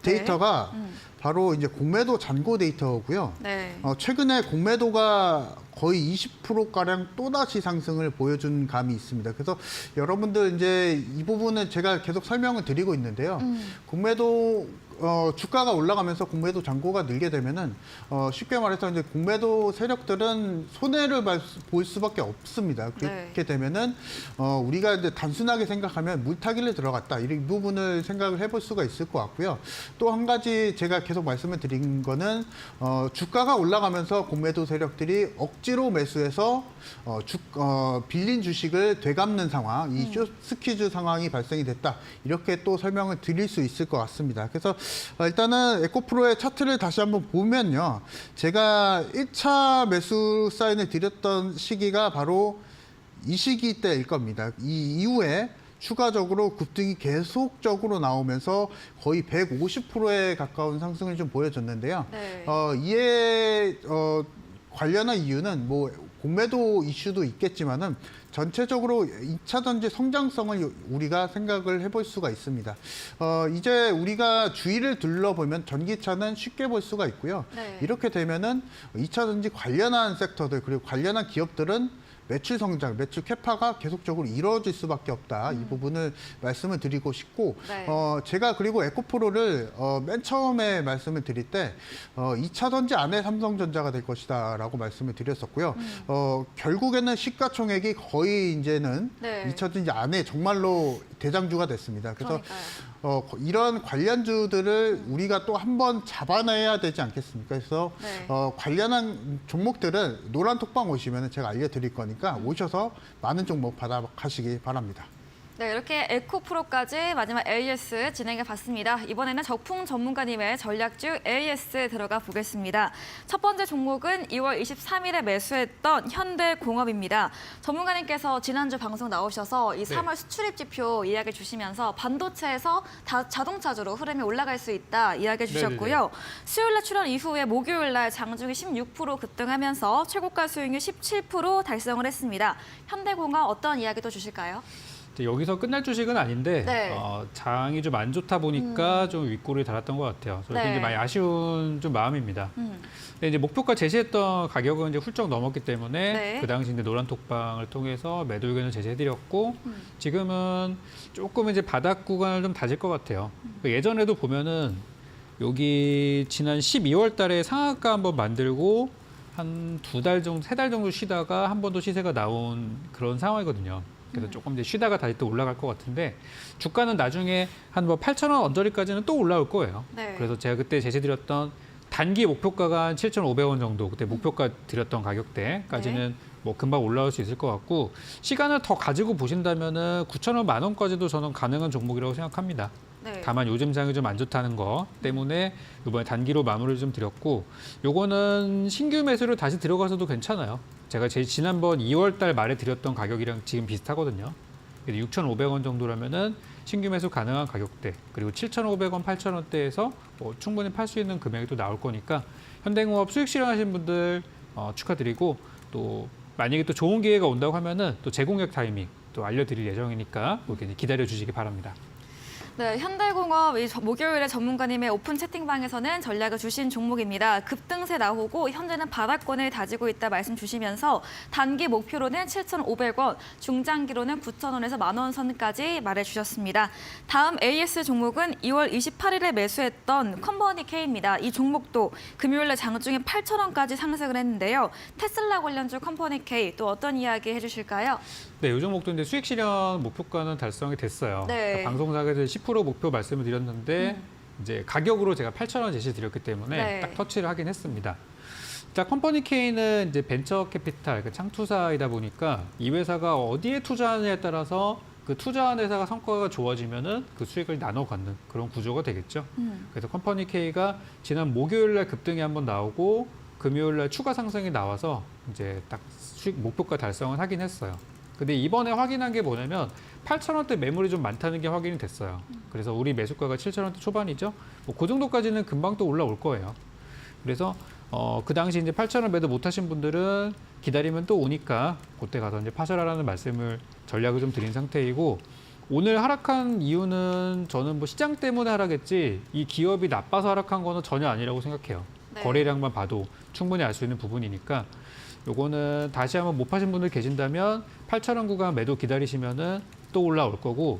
데이터가 바로 이제 공매도 잔고 데이터고요. 네. 최근에 공매도가 거의 20%가량 또다시 상승을 보여준 감이 있습니다. 그래서 여러분들 이제 이 부분은 제가 계속 설명을 드리고 있는데요. 공매도 주가가 올라가면서 공매도 잔고가 늘게 되면은 쉽게 말해서 이제 공매도 세력들은 손해를 볼 수밖에 없습니다. 그렇게 네. 되면은 우리가 이제 단순하게 생각하면 물타기를 들어갔다 이 부분을 생각을 해볼 수가 있을 것 같고요. 또 한 가지 제가 계속 말씀을 드린 거는 주가가 올라가면서 공매도 세력들이 억지로 매수해서 빌린 주식을 되갚는 상황, 이 숏스퀴즈 상황이 발생이 됐다. 이렇게 또 설명을 드릴 수 있을 것 같습니다. 그래서 일단은 에코프로의 차트를 다시 한번 보면요. 제가 1차 매수 사인을 드렸던 시기가 바로 이 시기 때일 겁니다. 이 이후에 추가적으로 급등이 계속적으로 나오면서 거의 150%에 가까운 상승을 좀 보여줬는데요. 네. 이에 관련한 이유는 뭐 공매도 이슈도 있겠지만은 전체적으로 2차 전지 성장성을 우리가 생각을 해볼 수가 있습니다. 이제 우리가 주위를 둘러보면 전기차는 쉽게 볼 수가 있고요. 네. 이렇게 되면은 2차 전지 관련한 섹터들 그리고 관련한 기업들은 매출 성장, 매출 캐파가 계속적으로 이루어질 수밖에 없다. 이 부분을 말씀을 드리고 싶고 네. 제가 그리고 에코프로를 맨 처음에 말씀을 드릴 때 2차 전지 안에 삼성전자가 될 것이다 라고 말씀을 드렸었고요. 결국에는 시가총액이 거의 이제는 네. 2차 전지 안에 정말로 대장주가 됐습니다. 그래서 그러니까요. 이런 관련주들을 우리가 또 한번 잡아내야 되지 않겠습니까? 그래서 네. 관련한 종목들은 노란 톡방 오시면 제가 알려드릴 거니까 오셔서 많은 종목 받아가시기 바랍니다. 네, 이렇게 에코프로까지 마지막 AS 진행해 봤습니다. 이번에는 적풍 전문가님의 전략주 AS 들어가 보겠습니다. 첫 번째 종목은 2월 23일에 매수했던 현대공업입니다. 전문가님께서 지난주 방송 나오셔서 이 3월 수출입 지표 이야기 주시면서 반도체에서 자동차주로 흐름이 올라갈 수 있다 이야기 주셨고요. 수요일날 출연 이후에 목요일날 장중에 16% 급등하면서 최고가 수익률 17% 달성을 했습니다. 현대공업 어떤 이야기도 주실까요? 이제 여기서 끝날 주식은 아닌데 네. 장이 좀 안 좋다 보니까 좀 윗골을 달았던 것 같아요. 그래서 네. 이제 많이 아쉬운 좀 마음입니다. 근데 이제 목표가 제시했던 가격은 이제 훌쩍 넘었기 때문에 네. 그 당시 이제 노란 톡방을 통해서 매도 의견을 제시해드렸고 지금은 조금 이제 바닥 구간을 좀 다질 것 같아요. 예전에도 보면은 여기 지난 12월 달에 상한가 한번 만들고 한 2달 정도, 3달 정도 쉬다가 한 번 더 시세가 나온 그런 상황이거든요. 그래서 조금 이제 쉬다가 다시 또 올라갈 것 같은데 주가는 나중에 한 뭐 8,000원 언저리까지는 또 올라올 거예요. 네. 그래서 제가 그때 제시드렸던 단기 목표가가 한 7,500원 정도 그때 목표가 드렸던 가격대까지는 뭐 금방 올라올 수 있을 것 같고 시간을 더 가지고 보신다면은 9,000원, 10,000원까지도 저는 가능한 종목이라고 생각합니다. 네. 다만 요즘 장이 좀 안 좋다는 거 때문에 이번에 단기로 마무리를 좀 드렸고 요거는 신규 매수로 다시 들어가서도 괜찮아요. 제가 제 지난번 2월 달 말에 드렸던 가격이랑 지금 비슷하거든요. 6,500원 정도라면은 신규 매수 가능한 가격대 그리고 7,500원, 8,000원대에서 뭐 충분히 팔 수 있는 금액이 또 나올 거니까 현대공업 수익 실현하신 분들 축하드리고 또 만약에 또 좋은 기회가 온다고 하면은 또 재공략 타이밍 또 알려드릴 예정이니까 이렇게 기다려 주시기 바랍니다. 네, 현대공업 목요일에 전문가님의 오픈 채팅방에서는 전략을 주신 종목입니다. 급등세 나오고 현재는 바닥권을 다지고 있다 말씀 주시면서 단기 목표로는 7,500원, 중장기로는 9,000원에서 10,000원 선까지 말해주셨습니다. 다음 AS 종목은 2월 28일에 매수했던 컴퍼니 K입니다. 이 종목도 금요일에 장중에 8,000원까지 상승을 했는데요. 테슬라 관련주 컴퍼니 K 또 어떤 이야기 해주실까요? 네, 이 종목도 이제 수익 실현 목표가는 달성이 됐어요. 네. 그러니까 방송사에서 10% 목표 말씀을 드렸는데 이제 가격으로 제가 8,000원 제시 드렸기 때문에 네. 딱 터치를 하긴 했습니다. 자, 컴퍼니 K는 이제 벤처 캐피탈, 그러니까 창투사이다 보니까 이 회사가 어디에 투자하느냐에 따라서 그 투자한 회사가 성과가 좋아지면은 그 수익을 나눠 갖는 그런 구조가 되겠죠. 그래서 컴퍼니 K가 지난 목요일 날 급등이 한번 나오고 금요일 날 추가 상승이 나와서 이제 딱 수익 목표가 달성을 하긴 했어요. 근데 이번에 확인한 게 뭐냐면 8,000원대 매물이 좀 많다는 게 확인이 됐어요. 그래서 우리 매수가가 7,000원대 초반이죠. 뭐 그 정도까지는 금방 또 올라올 거예요. 그래서 그 당시 이제 8,000원 매도 못하신 분들은 기다리면 또 오니까 그때 가서 이제 파셔라라는 말씀을 전략을 좀 드린 상태이고 오늘 하락한 이유는 저는 뭐 시장 때문에 하락했지 이 기업이 나빠서 하락한 거는 전혀 아니라고 생각해요. 네. 거래량만 봐도 충분히 알 수 있는 부분이니까 요거는 다시 한번 못 파신 분들 계신다면 8,000원 구간 매도 기다리시면은 또 올라올 거고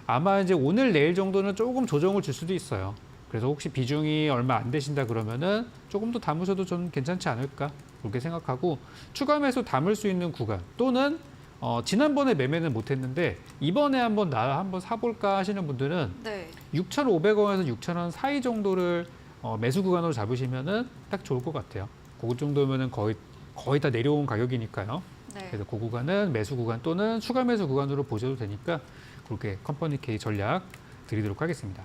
아마 이제 오늘 내일 정도는 조금 조정을 줄 수도 있어요. 그래서 혹시 비중이 얼마 안 되신다 그러면은 조금 더 담으셔도 좀 괜찮지 않을까 그렇게 생각하고 추가 매수 담을 수 있는 구간 또는 지난번에 매매는 못했는데 이번에 한번 한번 사볼까 하시는 분들은 네. 6,500원에서 6,000원 사이 정도를 매수 구간으로 잡으시면은 딱 좋을 것 같아요. 그 정도면은 거의 다 내려온 가격이니까요. 네. 그래서 그 구간은 매수 구간 또는 추가 매수 구간으로 보셔도 되니까 그렇게 컴퍼니 K 전략 드리도록 하겠습니다.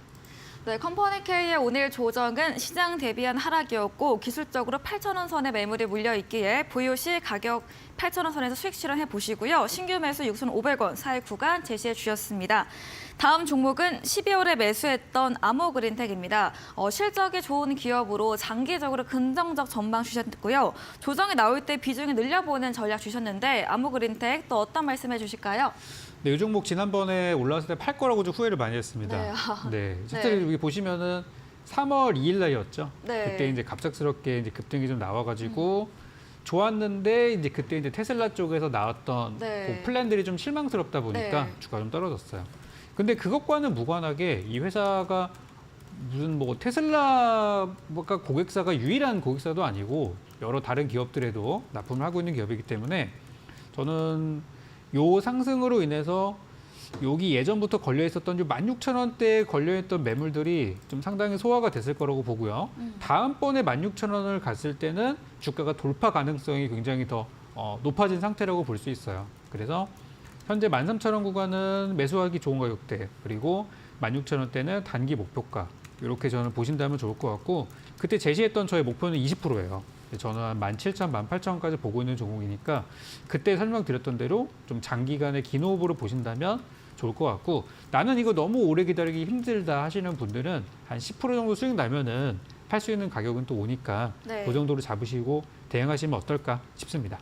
네, 컴퍼니 K의 오늘 조정은 시장 대비한 하락이었고 기술적으로 8,000원 선에 매물이 몰려 있기에 보유 시 가격 8,000원 선에서 수익 실현해 보시고요. 신규 매수 6,500원 사이 구간 제시해 주셨습니다. 다음 종목은 12월에 매수했던 아모그린텍입니다. 실적이 좋은 기업으로 장기적으로 긍정적 전망 주셨고요. 조정이 나올 때 비중이 늘려보는 전략 주셨는데 아모그린텍 또 어떤 말씀해 주실까요? 네, 이 종목 지난번에 올라왔을 때 팔 거라고 좀 후회를 많이 했습니다. 네. 네, 실제 여기 보시면은 3월 2일 날이었죠. 네. 그때 이제 갑작스럽게 이제 급등이 좀 나와가지고 좋았는데 이제 그때 이제 테슬라 쪽에서 나왔던 네. 그 플랜들이 좀 실망스럽다 보니까 네. 주가 좀 떨어졌어요. 근데 그것과는 무관하게 이 회사가 무슨 뭐 테슬라가 고객사가 유일한 고객사도 아니고 여러 다른 기업들에도 납품을 하고 있는 기업이기 때문에 저는 요 상승으로 인해서 여기 예전부터 걸려 있었던 16,000원대에 걸려 있던 매물들이 좀 상당히 소화가 됐을 거라고 보고요. 다음번에 16,000원을 갔을 때는 주가가 돌파 가능성이 굉장히 더 높아진 상태라고 볼 수 있어요. 그래서 현재 13,000원 구간은 매수하기 좋은 가격대 그리고 16,000원대는 단기 목표가 이렇게 저는 보신다면 좋을 것 같고 그때 제시했던 저의 목표는 20%예요. 저는 한 17,000원, 18,000원까지 보고 있는 종목이니까 그때 설명드렸던 대로 좀 장기간의 긴 호흡으로 보신다면 좋을 것 같고 나는 이거 너무 오래 기다리기 힘들다 하시는 분들은 한 10% 정도 수익 나면은 팔 수 있는 가격은 또 오니까 네. 그 정도로 잡으시고 대응하시면 어떨까 싶습니다.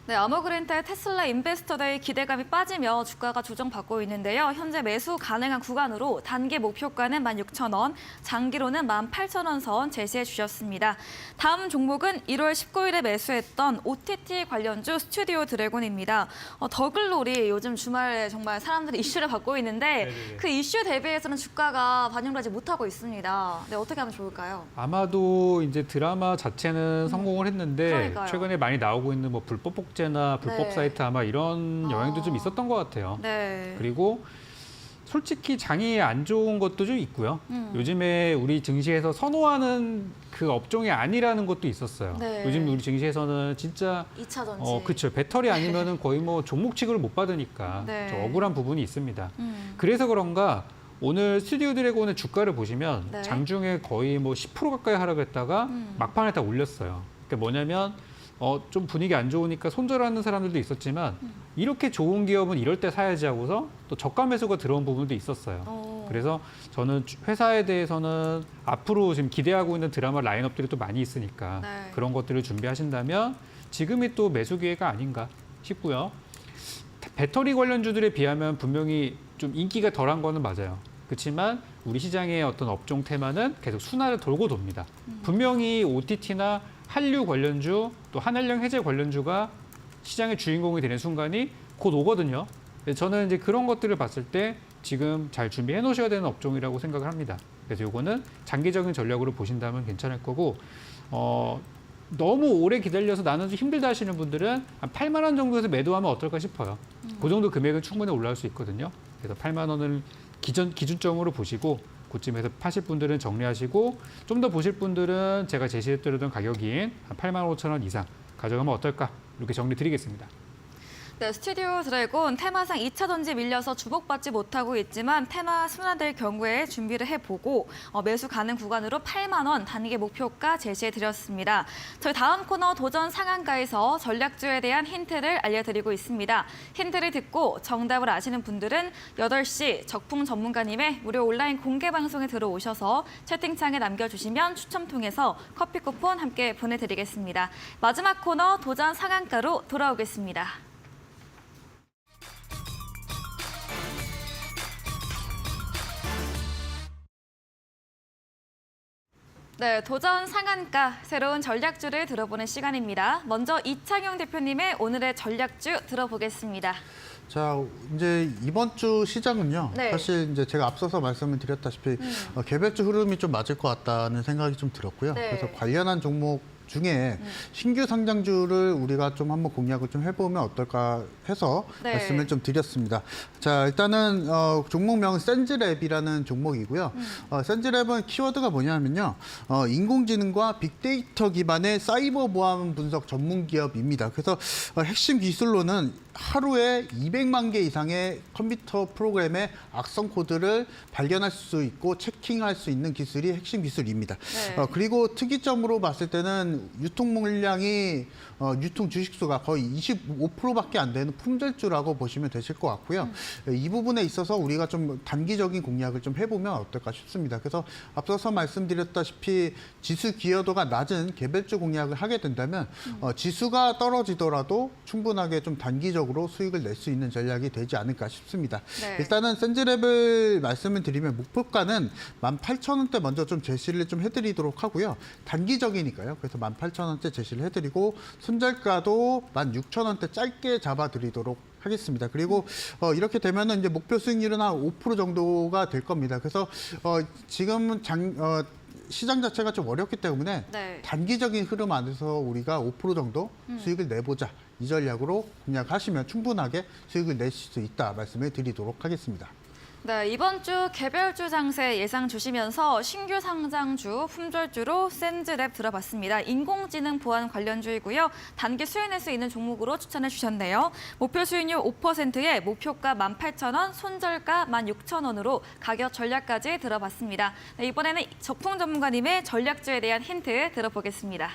네, 아머그랜트의 테슬라 인베스터데이 기대감이 빠지며 주가가 조정받고 있는데요. 현재 매수 가능한 구간으로 단기 목표가는 16,000원, 장기로는 18,000원 선 제시해 주셨습니다. 다음 종목은 1월 19일에 매수했던 OTT 관련주 스튜디오 드래곤입니다. 더글로리 요즘 주말에 정말 사람들이 이슈를 받고 있는데 네네네. 그 이슈 대비해서는 주가가 반영되지 못하고 있습니다. 네, 어떻게 하면 좋을까요? 아마도 이제 드라마 자체는 성공을 했는데 그러니까요. 최근에 많이 나오고 있는 뭐 불법 복제나 불법 네. 사이트 아마 이런 영향도 좀 있었던 것 같아요. 네. 그리고 솔직히 장이 안 좋은 것도 좀 있고요. 요즘에 우리 증시에서 선호하는 그 업종이 아니라는 것도 있었어요. 네. 요즘 우리 증시에서는 진짜 2차 전지. 그렇죠. 배터리 아니면은 거의 뭐 종목 취급을 못 받으니까 네. 좀 억울한 부분이 있습니다. 그래서 그런가 오늘 스튜디오 드래곤의 주가를 보시면 네. 장중에 거의 뭐 10% 가까이 하락했다가 막판에 다 올렸어요. 그러니까 뭐냐면 좀 분위기 안 좋으니까 손절하는 사람들도 있었지만 이렇게 좋은 기업은 이럴 때 사야지 하고서 또 저가 매수가 들어온 부분도 있었어요. 그래서 저는 회사에 대해서는 앞으로 지금 기대하고 있는 드라마 라인업들이 또 많이 있으니까 네. 그런 것들을 준비하신다면 지금이 또 매수 기회가 아닌가 싶고요. 배터리 관련주들에 비하면 분명히 좀 인기가 덜한 거는 맞아요. 그렇지만 우리 시장의 어떤 업종 테마는 계속 순환을 돌고 돕니다. 분명히 OTT나 한류 관련주 또 한한령 해제 관련주가 시장의 주인공이 되는 순간이 곧 오거든요. 저는 이제 그런 것들을 봤을 때 지금 잘 준비해 놓으셔야 되는 업종이라고 생각을 합니다. 그래서 이거는 장기적인 전략으로 보신다면 괜찮을 거고 너무 오래 기다려서 나는 좀 힘들다 하시는 분들은 한 8만 원 정도에서 매도하면 어떨까 싶어요. 그 정도 금액은 충분히 올라올 수 있거든요. 그래서 8만 원을 기준점으로 보시고 그쯤에서 파실 분들은 정리하시고 좀 더 보실 분들은 제가 제시해드렸던 가격인 한 8만 5천 원 이상 가져가면 어떨까 이렇게 정리 드리겠습니다. 네, 스튜디오 드래곤 테마상 2차 전지 밀려서 주목받지 못하고 있지만 테마 순환될 경우에 준비를 해보고 매수 가능 구간으로 8만 원 단기 목표가 제시해드렸습니다. 저희 다음 코너 도전 상한가에서 전략주에 대한 힌트를 알려드리고 있습니다. 힌트를 듣고 정답을 아시는 분들은 8시 적풍 전문가님의 무료 온라인 공개 방송에 들어오셔서 채팅창에 남겨주시면 추첨 통해서 커피 쿠폰 함께 보내드리겠습니다. 마지막 코너 도전 상한가로 돌아오겠습니다. 네, 도전 상한가 새로운 전략주를 들어보는 시간입니다. 먼저 이창용 대표님의 오늘의 전략주 들어보겠습니다. 자, 이제 이번 주 시장은요. 네. 사실 이제 제가 앞서서 말씀을 드렸다시피 개별주 흐름이 좀 맞을 것 같다는 생각이 좀 들었고요. 네. 그래서 관련한 종목 중에 신규 상장주를 우리가 좀 한번 공략을 좀 해보면 어떨까 해서 네. 말씀을 좀 드렸습니다. 자, 일단은 종목명은 센즈랩이라는 종목이고요. 센즈랩은 키워드가 뭐냐면요. 인공지능과 빅데이터 기반의 사이버 보안 분석 전문 기업입니다. 그래서 핵심 기술로는 하루에 200만 개 이상의 컴퓨터 프로그램의 악성 코드를 발견할 수 있고 체킹할 수 있는 기술이 핵심 기술입니다. 네. 그리고 특이점으로 봤을 때는 유통 물량이 유통 주식수가 거의 25%밖에 안 되는 품절주라고 보시면 되실 것 같고요. 이 부분에 있어서 우리가 좀 단기적인 공략을 좀 해보면 어떨까 싶습니다. 그래서 앞서서 말씀드렸다시피 지수 기여도가 낮은 개별주 공략을 하게 된다면 지수가 떨어지더라도 충분하게 좀 단기적으로 수익을 낼 수 있는 전략이 되지 않을까 싶습니다. 네. 일단은 센즈랩을 말씀을 드리면 목표가는 18,000원대 먼저 좀 제시를 좀 해드리도록 하고요. 단기적이니까요. 그래서 18,000원대 제시를 해드리고 손절가도 16,000원대 짧게 잡아드리도록 하겠습니다. 그리고 이렇게 되면은 이제 목표 수익률은 한 5% 정도가 될 겁니다. 그래서 지금은 시장 자체가 좀 어렵기 때문에 네. 단기적인 흐름 안에서 우리가 5% 정도 수익을 내보자. 이 전략으로 공략하시면 충분하게 수익을 내실 수 있다 말씀을 드리도록 하겠습니다. 네, 이번 주 개별주 장세 예상 주시면서 신규 상장주, 품절주로 센즈랩 들어봤습니다. 인공지능 보안 관련주이고요. 단기 수익 낼 수 있는 종목으로 추천해 주셨네요. 목표 수익률 5%에 목표가 18,000원, 손절가 16,000원으로 가격 전략까지 들어봤습니다. 네, 이번에는 적풍 전문가님의 전략주에 대한 힌트 들어보겠습니다.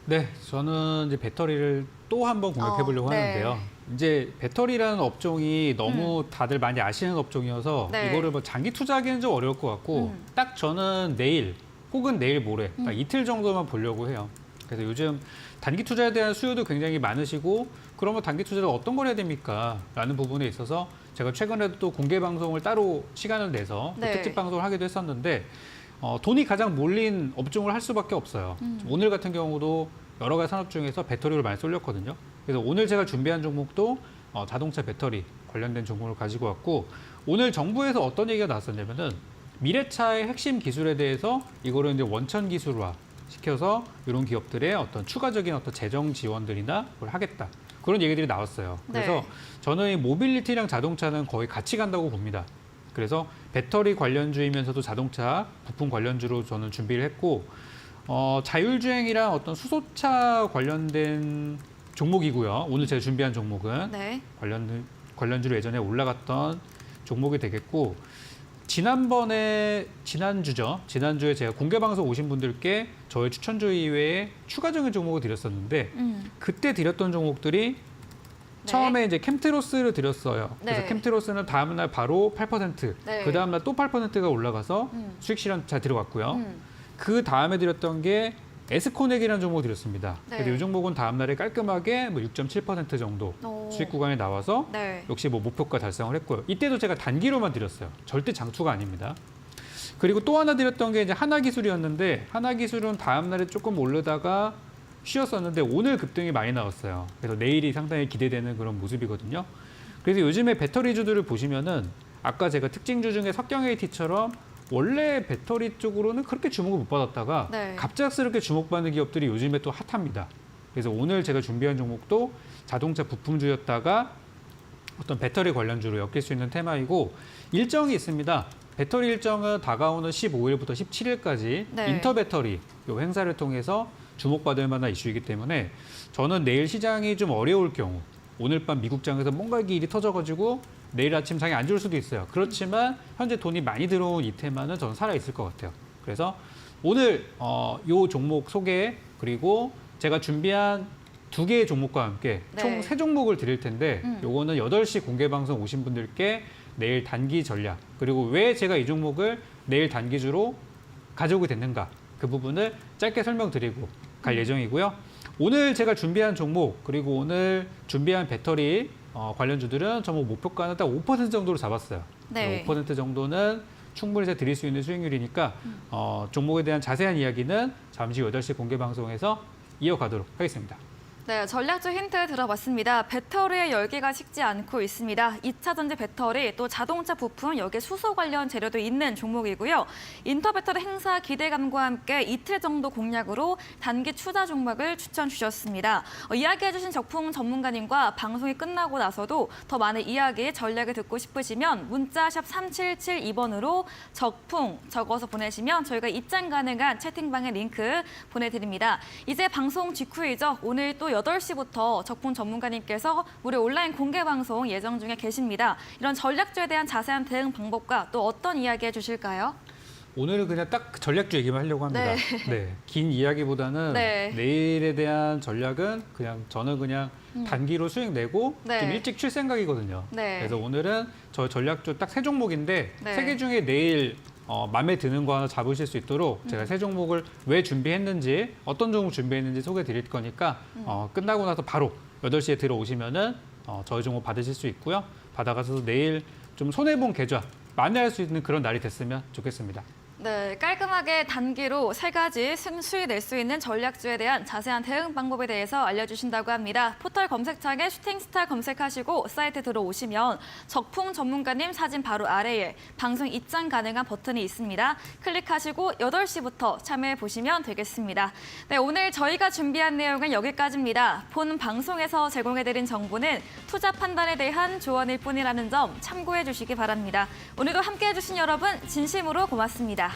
네, 저는 이제 배터리를 또 한번 공략해 보려고 네. 하는데요. 이제 배터리라는 업종이 너무 다들 많이 아시는 업종이어서 네. 이거를 뭐 장기 투자하기는 좀 어려울 것 같고 딱 저는 내일 혹은 내일 모레 딱 이틀 정도만 보려고 해요. 그래서 요즘 단기 투자에 대한 수요도 굉장히 많으시고 그러면 단기 투자를 어떤 걸 해야 됩니까? 라는 부분에 있어서 제가 최근에도 또 공개 방송을 따로 시간을 내서 또 네. 특집 방송을 하기도 했었는데 돈이 가장 몰린 업종을 할 수밖에 없어요. 오늘 같은 경우도 여러 가지 산업 중에서 배터리를 많이 쏠렸거든요. 그래서 오늘 제가 준비한 종목도 자동차 배터리 관련된 종목을 가지고 왔고 오늘 정부에서 어떤 얘기가 나왔었냐면은 미래차의 핵심 기술에 대해서 이거를 이제 원천 기술화 시켜서 이런 기업들의 어떤 추가적인 어떤 재정 지원들이나 그걸 하겠다. 그런 얘기들이 나왔어요. 그래서 네. 저는 이 모빌리티랑 자동차는 거의 같이 간다고 봅니다. 그래서 배터리 관련주이면서도 자동차 부품 관련주로 저는 준비를 했고 자율주행이랑 어떤 수소차 관련된 종목이고요. 오늘 제가 준비한 종목은 네. 관련주로 예전에 올라갔던 종목이 되겠고 지난주에 제가 공개 방송 오신 분들께 저의 추천주 이외에 추가적인 종목을 드렸었는데 그때 드렸던 종목들이 처음에 이제 캠트로스를 드렸어요. 그래서 네. 캠트로스는 다음날 바로 8%, 네. 그 다음날 또 8%가 올라가서 수익 실현 잘 들어갔고요. 그 다음에 드렸던 게 에스코넥이라는 종목을 드렸습니다. 네. 그래서 이 종목은 다음날에 깔끔하게 뭐 6.7% 정도 오. 수익 구간에 나와서 네. 역시 뭐 목표가 달성을 했고요. 이때도 제가 단기로만 드렸어요. 절대 장투가 아닙니다. 그리고 또 하나 드렸던 게 이제 하나기술이었는데 하나기술은 다음날에 조금 오르다가 쉬었었는데 오늘 급등이 많이 나왔어요. 그래서 내일이 상당히 기대되는 그런 모습이거든요. 그래서 요즘에 배터리주들을 보시면은 아까 제가 특징주 중에 석경 AT처럼 원래 배터리 쪽으로는 그렇게 주목을 못 받았다가 네. 갑작스럽게 주목받는 기업들이 요즘에 또 핫합니다. 그래서 오늘 제가 준비한 종목도 자동차 부품주였다가 어떤 배터리 관련주로 엮일 수 있는 테마이고 일정이 있습니다. 배터리 일정은 다가오는 15일부터 17일까지 네. 인터배터리 요 행사를 통해서 주목받을 만한 이슈이기 때문에 저는 내일 시장이 좀 어려울 경우 오늘 밤 미국장에서 뭔가 이게 일이 터져가지고 내일 아침 장이 안 좋을 수도 있어요. 그렇지만 현재 돈이 많이 들어온 이 테마는 저는 살아있을 것 같아요. 그래서 오늘 요 종목 소개 그리고 제가 준비한 2개의 종목과 함께 네. 총 3종목을 드릴 텐데 요거는 8시 공개 방송 오신 분들께 내일 단기 전략 그리고 왜 제가 이 종목을 내일 단기주로 가져오게 됐는가 그 부분을 짧게 설명드리고 갈 예정이고요. 오늘 제가 준비한 종목 그리고 오늘 준비한 배터리 관련주들은 전부 목표가는 딱 5% 정도로 잡았어요. 네. 5% 정도는 충분히 제가 드릴 수 있는 수익률이니까 종목에 대한 자세한 이야기는 잠시 8시 공개 방송에서 이어가도록 하겠습니다. 네, 전략주 힌트 들어봤습니다. 배터리의 열기가 식지 않고 있습니다. 2차 전지 배터리, 또 자동차 부품, 여기에 수소 관련 재료도 있는 종목이고요. 인터배터리 행사 기대감과 함께 이틀 정도 공략으로 단기 투자 종목을 추천 주셨습니다. 이야기해주신 적풍 전문가님과 방송이 끝나고 나서도 더 많은 이야기, 전략을 듣고 싶으시면 문자샵 3772번으로 적풍 적어서 보내시면 저희가 입장 가능한 채팅방에 링크 보내드립니다. 이제 방송 직후이죠. 오늘 또 8시부터 적풍 전문가님께서 무료 온라인 공개 방송 예정 중에 계십니다. 이런 전략주에 대한 자세한 대응 방법과 또 어떤 이야기 해주실까요? 오늘은 그냥 딱 전략주 얘기만 하려고 합니다. 네. 네, 긴 이야기보다는 네. 내일에 대한 전략은 저는 그냥 단기로 수익 내고 네. 좀 일찍 칠 생각이거든요. 네. 그래서 오늘은 저 전략주 딱 3종목인데 네. 3개 중에 내일 마음에 드는 거 하나 잡으실 수 있도록 제가 3종목을 왜 준비했는지 어떤 종목 준비했는지 소개해 드릴 거니까 끝나고 나서 바로 8시에 들어오시면은 저희 종목 받으실 수 있고요. 받아가서 내일 좀 손해본 계좌 만회할 수 있는 그런 날이 됐으면 좋겠습니다. 네, 깔끔하게 단기로 3가지 수익 낼 수 있는 전략주에 대한 자세한 대응 방법에 대해서 알려주신다고 합니다. 포털 검색창에 슈팅스타 검색하시고 사이트 들어오시면 적풍 전문가님 사진 바로 아래에 방송 입장 가능한 버튼이 있습니다. 클릭하시고 8시부터 참여해 보시면 되겠습니다. 네, 오늘 저희가 준비한 내용은 여기까지입니다. 본 방송에서 제공해드린 정보는 투자 판단에 대한 조언일 뿐이라는 점 참고해 주시기 바랍니다. 오늘도 함께해 주신 여러분 진심으로 고맙습니다.